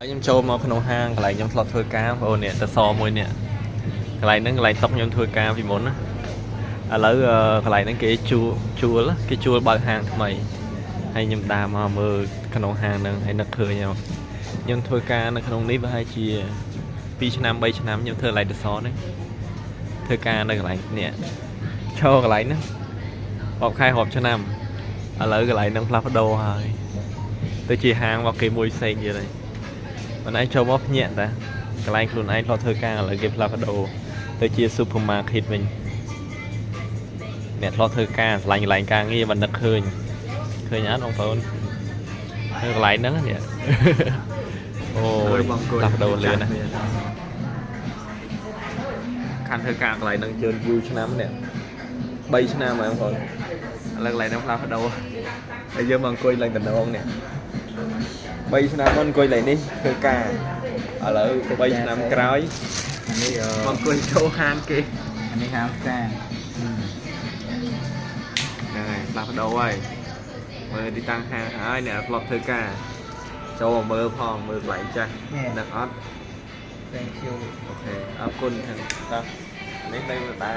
ខ្ញុំចូលមកក្នុងហាងកន្លែងខ្ញុំធ្លាប់ធ្វើការបងប្អូននេះទៅសមួយនេះកន្លែងហ្នឹងកន្លែងតុកខ្ញុំធ្វើការពីមុនណាឥឡូវកន្លែងហ្នឹងគេជួលបើកហាងថ្មីហើយខ្ញុំដើរមកមើលក្នុងហាងហ្នឹងហើយនឹកឃើញខ្ញុំធ្វើការនៅក្នុងនេះប្រហែលជា2ឆ្នាំ3ឆ្នាំខ្ញុំធ្វើកន្លែងទៅសនេះធ្វើការនៅកន្លែងនេះចូលកន្លែងហ្នឹងរាប់ខែរាប់ឆ្នាំឥឡូវកន្លែងហ្នឹងផ្លាស់ប្ដូរហើយទៅជាហាងមកគេមួយផ្សេងទៀតហើយមិនឯងចូលមកភ្ញាក់តាកន្លែងខ្លួនឯងធ្លាប់ធ្វើការឥឡូវគេផ្លាស់ប្ដូរទៅជា supermarket វិញអ្នកធ្លាប់ធ្វើការឆ្លាញ់កន្លែងការងារមិននឹកឃើញអត់បងប្អូននៅកន្លែងហ្នឹងនេះអូយផ្លាស់ប្ដូរលឿនណាខានធ្វើការកន្លែងហ្នឹងជឿនយូរឆ្នាំនេះ3ឆ្នាំហើយបងប្អូនឥឡូវកន្លែងហ្នឹងផ្លាស់ប្ដូរហើយយើងមកអង្គុយឡើងតំណងនេះ3ឆ្នាំមុនអង្គុយឡើងនេះធ្វើការឥឡូវ3ឆ្នាំក្រោយនេះមកអង្គុយចូលហាងគេអានេះហាងការហ្នឹងហើយផ្លាស់ប្ដូរហើយមើលទីតាំងហាងហើយអ្នកធ្លាប់ធ្វើការចូលមើលផងមើលកន្លែងចាស់នឹកអត់ Thank you អូខេអរគុណខាងតានេះនៅតែ